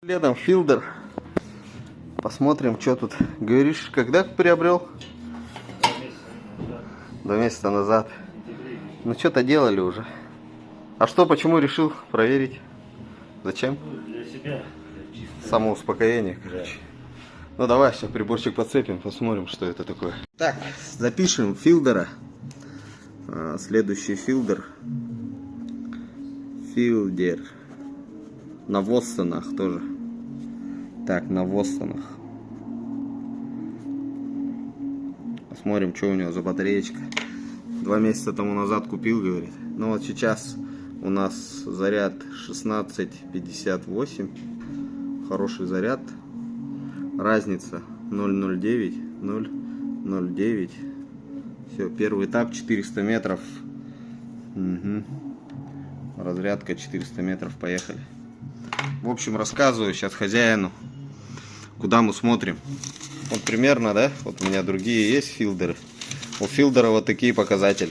Следом Fielder. Посмотрим, что тут. Говоришь, когда приобрел? 2 месяца назад. Ну, что-то делали уже. А что, почему решил проверить? Зачем? Для себя. Самоуспокоение, короче. Ну, давай сейчас приборчик подцепим, посмотрим, что это такое. Так, запишем Fielder. Следующий Fielder. Fielder. На Воссонах тоже. Так, на Воссонах. Посмотрим, что у него за батареечка. 2 месяца тому назад купил, говорит. Ну вот сейчас у нас заряд 1658. Хороший заряд. Разница 0,09. 0,09. Все, первый этап 400 метров. Угу. Разрядка 400 метров, поехали. В общем, рассказываю сейчас хозяину, куда мы смотрим. Вот примерно, да? Вот у меня другие есть филдеры. У Fielder вот такие показатели.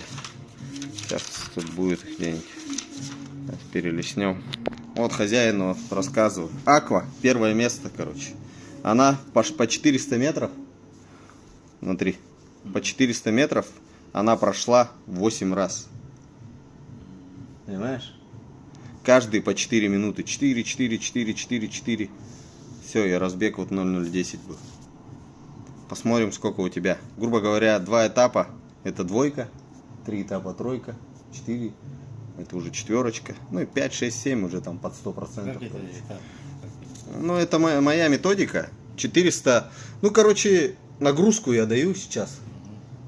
Сейчас тут будет где-нибудь. Перелистнем. Вот хозяину рассказываю. Аква, первое место, короче. Она по 400 метров. Смотри. По 400 метров она прошла 8 раз. Понимаешь? Каждый по 4 минуты. 4, 4, 4, 4, 4. Все, и разбег вот 0,010 был. Посмотрим, сколько у тебя. Грубо говоря, 2 этапа это двойка. 3 этапа тройка. 4 это уже четверочка. Ну и 5, 6, 7 уже там под 100%. Ну это моя методика. 400. Ну короче, нагрузку я даю сейчас.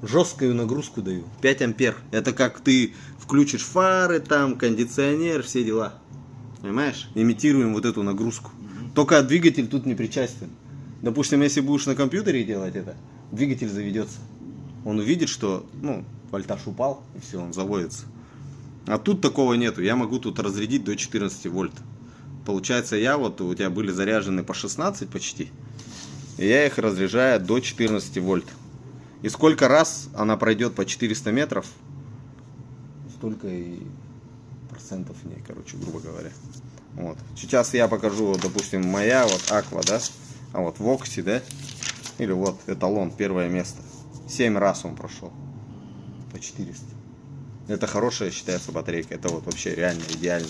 Жесткую нагрузку даю. 5 ампер. Это как ты включишь фары, там, кондиционер, все дела. Понимаешь? Имитируем вот эту нагрузку. Только двигатель тут не причастен. Допустим, если будешь на компьютере делать это, двигатель заведется. Он увидит, что, ну, вольтаж упал, и все, он заводится. А тут такого нету. Я могу тут разрядить до 14 вольт. Получается, у тебя были заряжены по 16 почти. И я их разряжаю до 14 вольт. И сколько раз она пройдет по 400 метров, столько и процентов в ней, короче, грубо говоря. Вот. Сейчас я покажу, допустим, моя, вот Aqua, да, а вот Voxy, да, или вот эталон, первое место. 7 раз он прошел по 400. Это хорошая, считается, батарейка, это вот вообще реально идеально.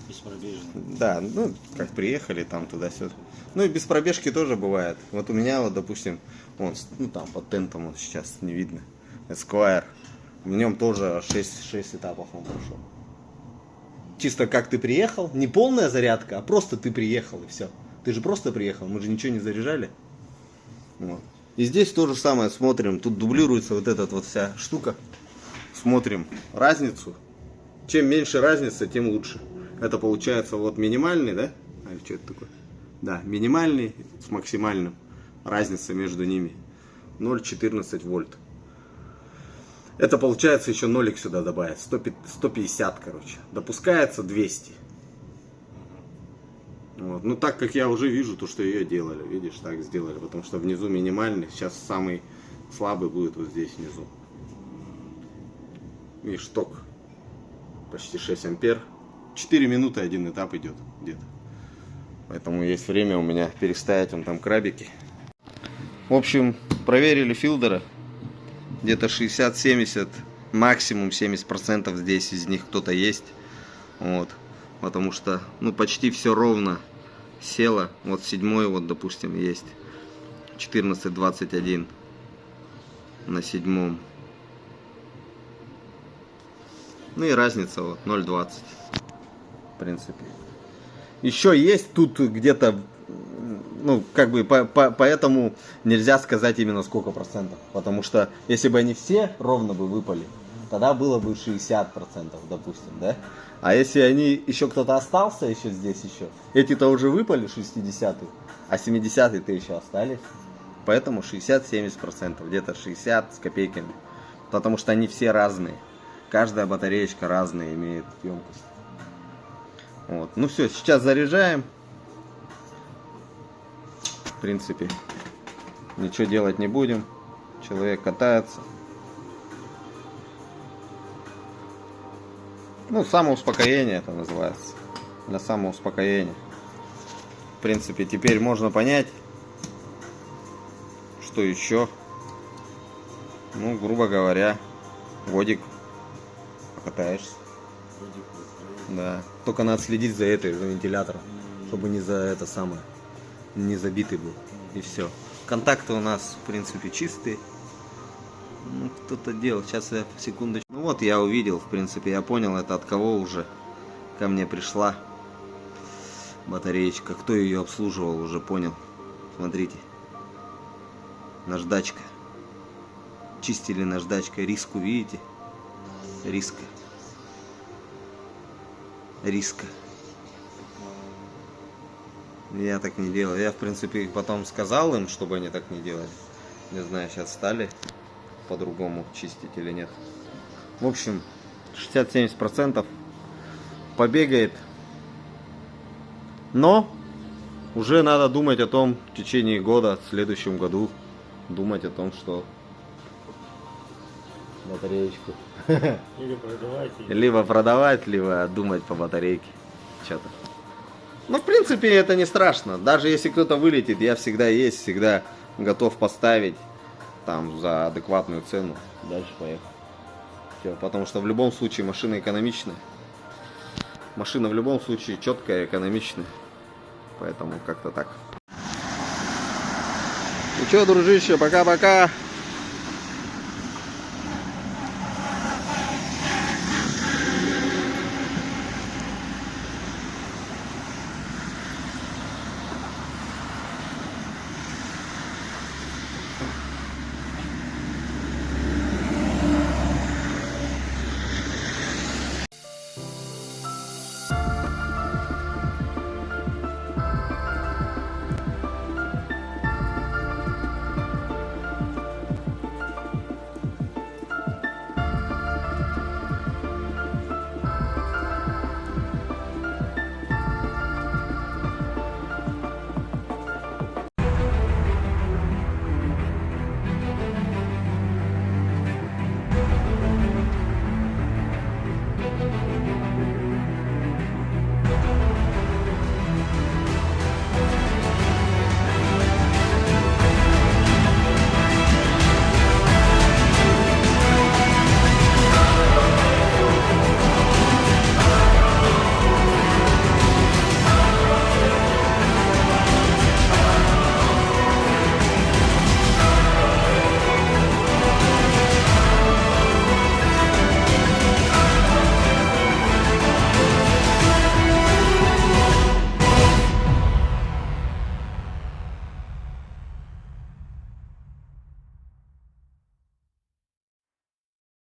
Беспробежно. Да, ну, как приехали там туда-сюда. Ну и без пробежки тоже бывает. Вот у меня, вот, допустим, он, ну там под тентом он сейчас не видно. Esquire. В нем тоже 6 этапов он прошел. Чисто как ты приехал, не полная зарядка, а просто ты приехал и все. Ты же просто приехал, мы же ничего не заряжали. Вот. И здесь то же самое смотрим. Тут дублируется вот эта вот вся штука. Смотрим разницу. Чем меньше разница, тем лучше. Это получается вот минимальный, да? А что это такое? Да, минимальный с максимальным. Разница между ними 0,14 вольт. Это получается еще нолик сюда добавить. 150, короче. Допускается 200. Вот. Ну так как я уже вижу то, что ее делали. Видишь, так сделали. Потому что внизу минимальный. Сейчас самый слабый будет вот здесь внизу. Видишь, ток. Почти 6 ампер. 4 минуты один этап идет где-то. Поэтому есть время у меня переставить вон там крабики. В общем, проверили Fielder. Где-то 60-70, максимум 70% здесь из них кто-то есть. Вот. Потому что, ну, почти все ровно село. Вот 7-й, вот, допустим, есть. 14-21 на 7-м. Ну и разница вот 0,20. В принципе. Еще есть тут где-то, ну, как бы, поэтому нельзя сказать именно сколько процентов. Потому что, если бы они все ровно бы выпали, тогда было бы 60%, допустим, да? А если они, еще кто-то остался еще здесь еще, эти-то уже выпали 60-е, а 70-е-то еще остались. Поэтому 60-70%, где-то 60 с копейками. Потому что они все разные. Каждая батареечка разная имеет емкость. Вот. Ну все, сейчас заряжаем. В принципе, ничего делать не будем. Человек катается. Ну, самоуспокоение это называется. Для самоуспокоения. В принципе, теперь можно понять, что еще. Ну, грубо говоря, годик покатаешься. Да. Только надо следить за этой, за вентилятором, чтобы не за это самое, не забитый был. И все. Контакты у нас, в принципе, чистые. Ну, кто-то делал. Сейчас я секундочку. Ну вот я увидел, в принципе, я понял, это от кого уже ко мне пришла батареечка. Кто ее обслуживал, уже понял. Смотрите. Наждачка. Чистили наждачкой. Риску, видите? Риска. Риска. Я так не делал. Я, в принципе, потом сказал им, чтобы они так не делали. Не знаю, сейчас стали по-другому чистить или нет. В общем, 60-70% побегает. Но уже надо думать о том, в течение года, в следующем году, думать о том, что батареечку Или продавать, либо продавать, либо думать по батарейке. Что-то. Ну, в принципе, это не страшно. Даже если кто-то вылетит, я всегда есть, всегда готов поставить там за адекватную цену. Дальше поехал. Все, потому что в любом случае машина экономичная. Машина в любом случае четкая, экономичная. Поэтому как-то так. Ну что, дружище, пока-пока.